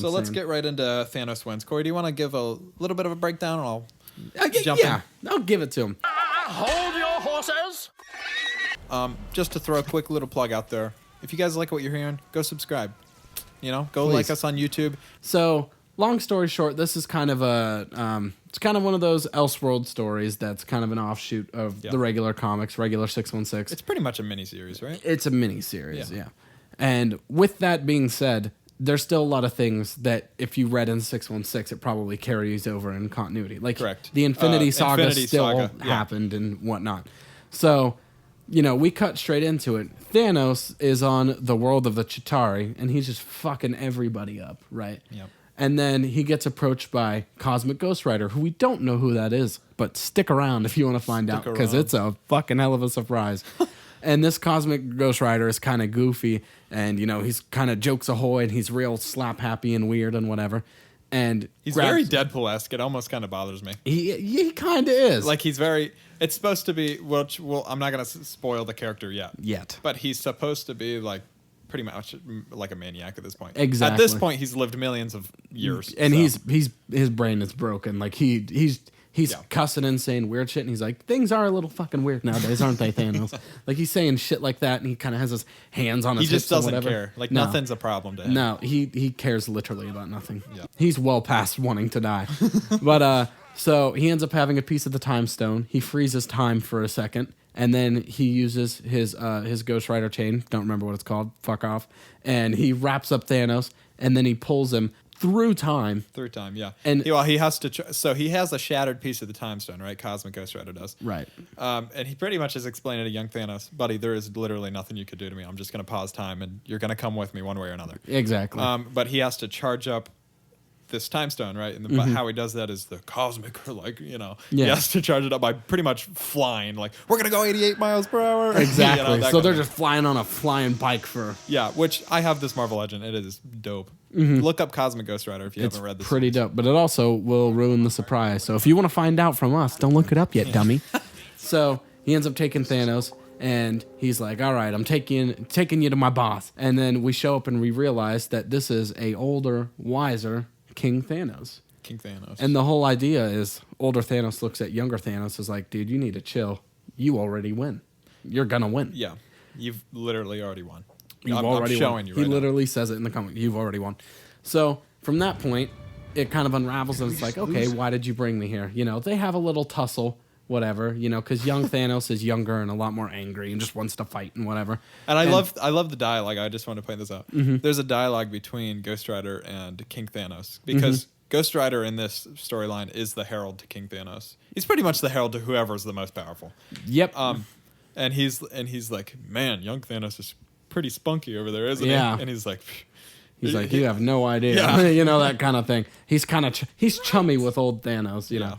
So let's get right into Thanos Wins. Corey, do you want to give a little bit of a breakdown, and I'll jump in? I'll give it to him. Hold your horses! Just to throw a quick little plug out there. If you guys like what you're hearing, go subscribe. Go like us on YouTube. So, long story short, this is kind of it's kind of one of those Elseworld stories that's kind of an offshoot of the regular comics, regular 616. It's pretty much a mini-series, right? It's a mini-series, yeah. And with that being said, there's still a lot of things that if you read in 616, it probably carries over in continuity. Like, correct. The Infinity Saga still happened and whatnot. So, we cut straight into it. Thanos is on the world of the Chitauri, and he's just fucking everybody up, right? Yep. And then he gets approached by Cosmic Ghostrider, who we don't know who that is, but stick around if you want to find out, because it's a fucking hell of a surprise. And this Cosmic Ghostrider is kind of goofy, and, he's kind of jokes ahoy, and he's real slap-happy and weird and whatever. And he's very Deadpool-esque. It almost kind of bothers me. He kind of is. Like, he's very... It's supposed to be... Well, I'm not going to spoil the character yet. But he's supposed to be, like, pretty much like a maniac at this point. Exactly. At this point, he's lived millions of years. And his brain is broken. Like, he's cussing and saying weird shit, and he's like, things are a little fucking weird nowadays, aren't they, Thanos? Like, he's saying shit like that, and he kind of has his hands on his hips. He just doesn't or care. Like, nothing's a problem to him. No, he cares literally about nothing. Yeah. He's well past wanting to die. But, so he ends up having a piece of the Time Stone. He freezes time for a second, and then he uses his Ghostrider chain. Don't remember what it's called. Fuck off. And he wraps up Thanos, and then he pulls him through time. Through time, yeah. And he has to. So he has a shattered piece of the Time Stone, right? Cosmic Ghostrider does. Right. And he pretty much is explaining to young Thanos, buddy, there is literally nothing you could do to me. I'm just going to pause time, and you're going to come with me one way or another. Exactly. But he has to charge up this Time Stone, right? And how he does that is the cosmic, he has to charge it up by pretty much flying. Like, we're gonna go 88 miles per hour. Exactly. So they're just flying on a flying bike for. Yeah, which I have this Marvel Legend. It is dope. Look up Cosmic Ghostrider if you haven't read this. It's pretty dope, but it also will ruin the surprise. So if you want to find out from us, don't look it up yet, dummy. So he ends up taking Thanos, and he's like, all right, I'm taking you to my boss. And then we show up and we realize that this is a older, wiser King Thanos. And the whole idea is older Thanos looks at younger Thanos is like, dude, you need to chill. You already win. You're going to win. Yeah. You've literally already won. I'm showing you right now. He literally says it in the comic. You've already won. So from that point, it kind of unravels and it's like, okay, why did you bring me here? They have a little tussle, whatever, because young Thanos is younger and a lot more angry and just wants to fight and whatever. And I love the dialogue. I just want to point this out. There's a dialogue between Ghostrider and King Thanos because Ghostrider in this storyline is the herald to King Thanos. He's pretty much the herald to whoever's the most powerful. Yep. And he's like, man, young Thanos is pretty spunky over there, isn't he? And he's like, you have no idea. That kind of thing. He's he's chummy with old Thanos, know.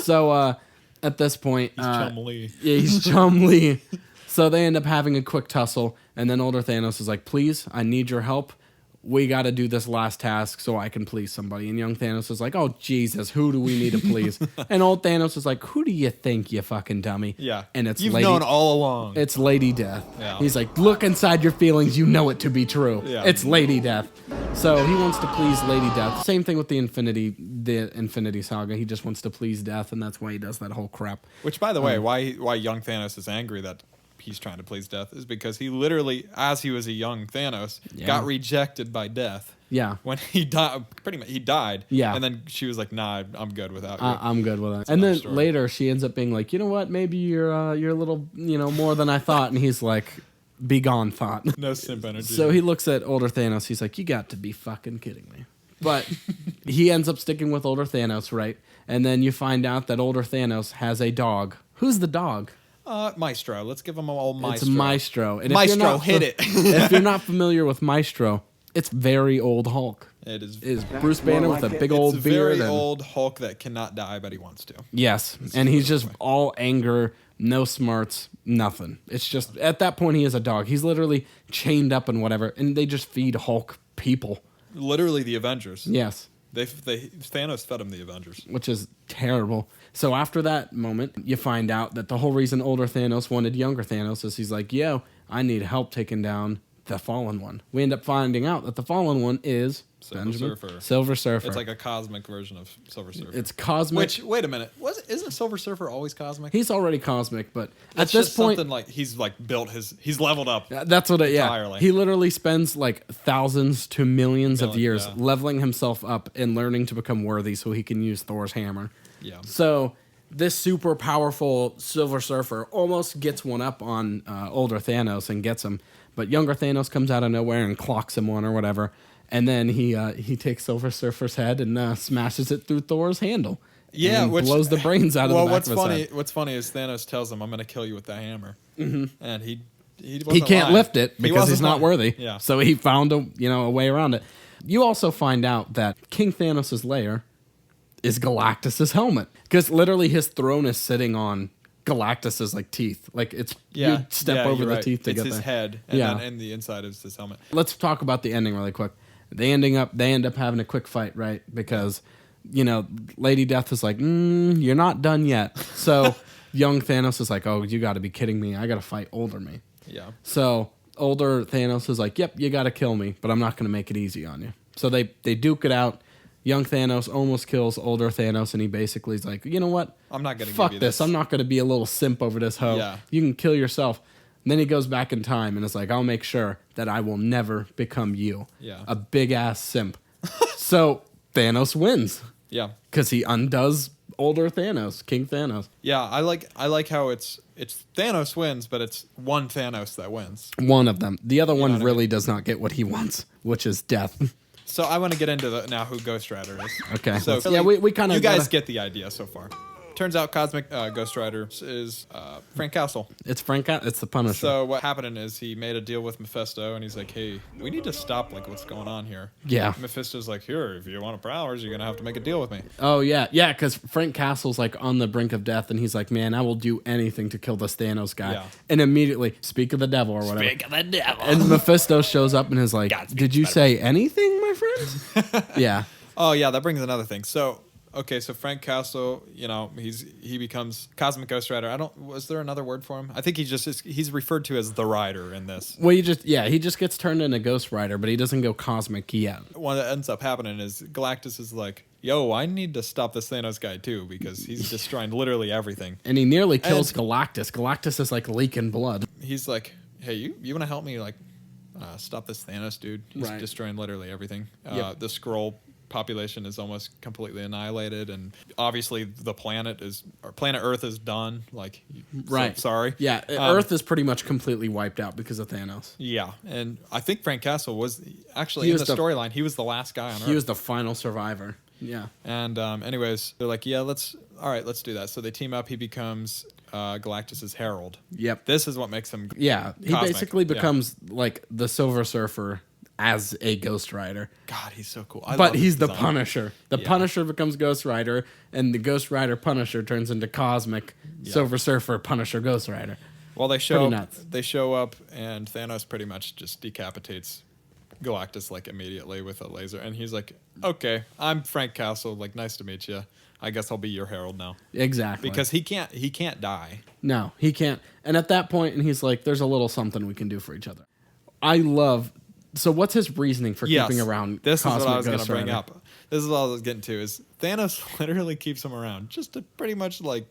So at this point, he's chumly. Yeah, he's chumly. So they end up having a quick tussle, and then older Thanos is like, please, I need your help. We got to do this last task so I can please somebody. And young Thanos is like, oh, Jesus, who do we need to please? And old Thanos is like, who do you think, you fucking dummy? Yeah. And it's You've known all along. It's Lady Death. Yeah. He's like, look inside your feelings. You know it to be true. Yeah. It's Lady Death. So he wants to please Lady Death. Same thing with the Infinity Saga. He just wants to please Death, and that's why he does that whole crap. Which, by the way, why young Thanos is angry that he's trying to please Death is because he literally, as he was a young Thanos, got rejected by Death. Yeah. When he died, pretty much he died. Yeah. And then she was like, "Nah, I'm good without you." I'm good with that. And then later she ends up being like, "You know what? Maybe you're a little, more than I thought." And he's like, "Be gone, thought." No simp energy. So he looks at older Thanos. He's like, "You got to be fucking kidding me." But he ends up sticking with older Thanos, right? And then you find out that older Thanos has a dog. Who's the dog? Maestro. Let's give him all Maestro. It's Maestro. And Maestro, hit it. If you're not familiar with Maestro, it's very old Hulk. It is Bruce Banner with a big old beard. It's very old Hulk that cannot die, but he wants to. Yes, and he's just all anger, no smarts, nothing. It's just, at that point, he is a dog. He's literally chained up and whatever, and they just feed Hulk people. Literally the Avengers. Yes. Thanos fed him the Avengers. Which is terrible. So after that moment, you find out that the whole reason older Thanos wanted younger Thanos is he's like, yo, I need help taking down the Fallen One. We end up finding out that the Fallen One is Silver Surfer. It's like a cosmic version of Silver Surfer. It's cosmic. Which, wait a minute, isn't Silver Surfer always cosmic? He's already cosmic, but That's at this just point, something like he's leveled up. that's what entirely. He literally spends like thousands to millions of years yeah. leveling himself up and learning to become worthy so he can use Thor's hammer. Yeah. So this super powerful Silver Surfer almost gets one up on older Thanos and gets him, but younger Thanos comes out of nowhere and clocks him one or whatever, and then he takes Silver Surfer's head and smashes it through Thor's handle. Yeah, and which blows the brains out of the back of his head. What's funny is Thanos tells him, "I'm going to kill you with that hammer," and he can't lift it because he's not worthy. Yeah. So he found a way around it. You also find out that King Thanos' lair is Galactus' helmet, because literally his throne is sitting on Galactus' like teeth. Like it's you step over the teeth to it's get his there. head, and then in the inside is his helmet. Let's talk about the ending really quick. They end up having a quick fight, right? Because Lady Death is like, you're not done yet. So young Thanos is like, oh, you got to be kidding me. I got to fight older me. Yeah. So older Thanos is like, yep, you got to kill me, but I'm not going to make it easy on you. So they duke it out. Young Thanos almost kills older Thanos, and he basically is like, you know what? I'm not going to fuck this. I'm not going to be a little simp over this hoe. Yeah. You can kill yourself. And then he goes back in time and is like, I'll make sure that I will never become you. Yeah. A big ass simp. So Thanos wins. Yeah. Because he undoes older Thanos, King Thanos. Yeah, I like how it's Thanos wins, but it's one Thanos that wins. One of them. The other one what I really does not get what he wants, which is death. So I want to get into now who Ghost Rider is. Okay. So Yeah, we kind of you guys get the idea so far. Turns out Cosmic Ghost Rider is Frank Castle. It's It's the Punisher. So what happened is he made a deal with Mephisto, and he's like, "Hey, we need to stop what's going on here." Yeah. Mephisto's like, "Here, if you want powers, you're gonna have to make a deal with me." Oh yeah, because Frank Castle's like on the brink of death, and he's like, "Man, I will do anything to kill this Thanos guy." Yeah. And immediately, speak of the devil or whatever. Speak of the devil. And Mephisto shows up and is like, "Did you say anything, my friend?" Yeah. Oh yeah, that brings another thing. So Frank Castle, he becomes Cosmic Ghost Rider. Was there another word for him? I think he's referred to as the Rider in this. Well, he just gets turned into Ghost Rider, but he doesn't go cosmic yet. What ends up happening is Galactus is like, yo, I need to stop this Thanos guy too, because he's destroying literally everything. And he nearly kills Galactus. Galactus is like leaking blood. He's like, hey, you want to help me stop this Thanos dude? He's Right. destroying literally everything. Yep. The Skrull population is almost completely annihilated, and obviously the planet Earth is done. Like, Right. So, sorry. Yeah, Earth is pretty much completely wiped out because of Thanos. Yeah, and I think Frank Castle was actually in the storyline. He was the last guy on Earth. He was the final survivor. Yeah. And anyways, they're like, yeah, let's do that. So they team up. He becomes Galactus's herald. Yep. This is what makes him. Yeah, he cosmic. basically becomes like the Silver Surfer as a Ghost Rider. God, he's so cool. But he's the Punisher. The Punisher becomes Ghost Rider, and the Ghost Rider Punisher turns into Cosmic Silver Surfer Punisher Ghost Rider. Well, they show Pretty up, nuts. they show up, and Thanos pretty much just decapitates Galactus like immediately with a laser, and he's like, "Okay, I'm Frank Castle. Like, nice to meet you. I guess I'll be your herald now." Exactly. Because he can't die. No, he can't. And at that point, and he's like, "There's a little something we can do for each other." I love. So what's his reasoning for keeping around? This Cosmic is what I was going Ghost to bring Rider? up. This is what I was getting to. Is Thanos literally keeps him around just to pretty much like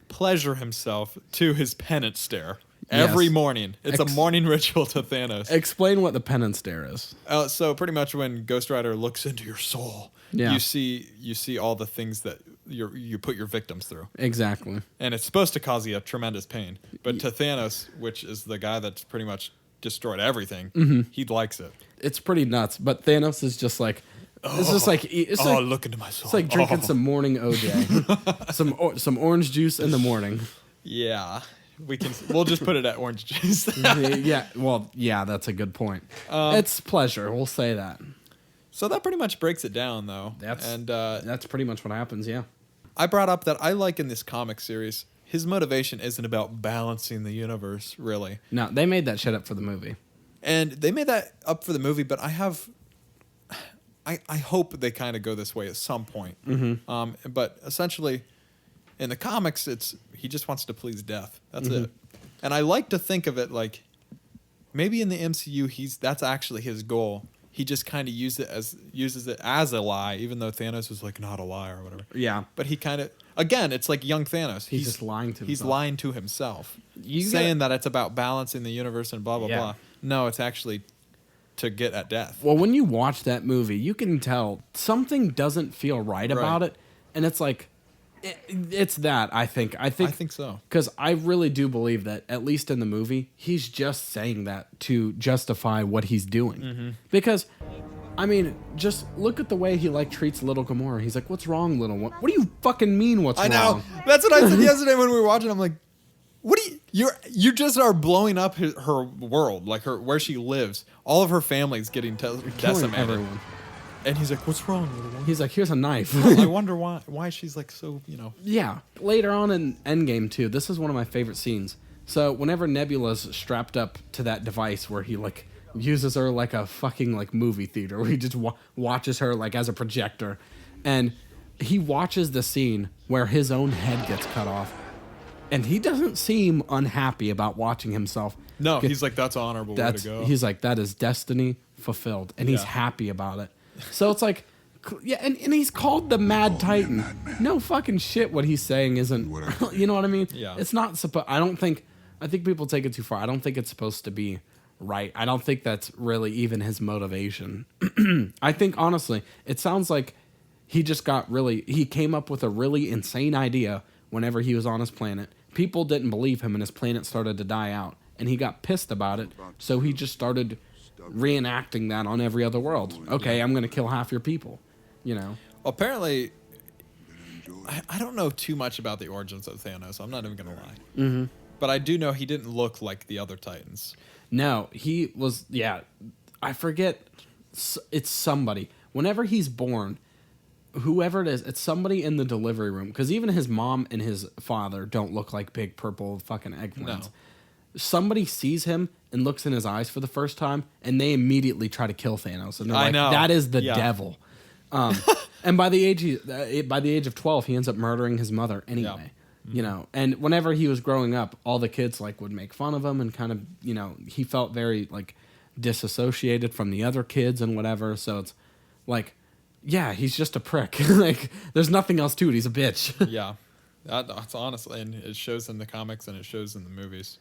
pleasure himself to his penance stare every Yes. morning. It's a morning ritual to Thanos. Explain what the penance stare is. So pretty much when Ghost Rider looks into your soul, Yeah. you see all the things that you put your victims through, Exactly. and it's supposed to cause you a tremendous pain. But to Thanos, which is the guy that's pretty much destroyed everything, he likes it. It's pretty nuts. But Thanos is just like, it's just like Look into my soul. It's like drinking some morning OJ, some orange juice in the morning. Yeah, we'll just put it at orange juice. Yeah, well, yeah, that's a good point. It's pleasure. We'll say that. So that pretty much breaks it down, though. That's pretty much what happens. Yeah. I brought up that I like in this comic series, his motivation isn't about balancing the universe, really. No, they made that shit up for the movie. And they made that up for the movie, but I hope they kind of go this way at some point. Mm-hmm. But essentially, in the comics, he just wants to please death. That's it. And I like to think of it like maybe in the MCU that's actually his goal. He just kind of uses it as a lie, even though Thanos was like not a lie or whatever. Yeah. But he kind of, again, it's like young Thanos. He's just lying to himself. He's lying to himself, saying that it's about balancing the universe and blah blah blah. No, it's actually to get at death. Well, when you watch that movie, you can tell something doesn't feel right about it, and it's like, it's that, I think. I think so. Because I really do believe that, at least in the movie, he's just saying that to justify what he's doing. Mm-hmm. Because, I mean, just look at the way he, like, treats little Gamora. He's like, what's wrong, little one? What do you fucking mean, what's wrong? I know. That's what I said yesterday when we were watching. I'm like, what do you just are blowing up her world, like where she lives. All of her family's getting decimated. Everyone. And he's like, what's wrong, little one? He's like, here's a knife. I wonder why she's like so, Yeah. Later on in Endgame, too, this is one of my favorite scenes. So whenever Nebula's strapped up to that device where he, like, uses her like a fucking, like, movie theater, where he just watches her, like, as a projector. And he watches the scene where his own head gets cut off. And he doesn't seem unhappy about watching himself. No, he's like, that's an honorable way to go. He's like, that is destiny fulfilled. And he's happy about it. So it's like, yeah, and he's called the Mad Titan. No fucking shit what he's saying isn't, you know what I mean? Yeah. It's not supposed, I think people take it too far. I don't think it's supposed to be right. I don't think that's really even his motivation. I think, honestly, it sounds like he came up with a really insane idea whenever he was on his planet. People didn't believe him and his planet started to die out. And he got pissed about it, so he just started reenacting that on every other world. Okay, I'm going to kill half your people, Apparently, I don't know too much about the origins of Thanos. I'm not even going to lie. Mm-hmm. But I do know he didn't look like the other Titans. No, he was, I forget, it's somebody. Whenever he's born, whoever it is, it's somebody in the delivery room. Because even his mom and his father don't look like big purple fucking eggplants. No. Somebody sees him and looks in his eyes for the first time, and they immediately try to kill Thanos. And they're like, that is the devil. And by the age of 12, he ends up murdering his mother anyway. Yeah. And whenever he was growing up, all the kids like would make fun of him and kind of, he felt very like disassociated from the other kids and whatever. So it's like, yeah, he's just a prick. Like, there's nothing else to it. He's a bitch. Yeah. That's honestly, and it shows in the comics and it shows in the movies.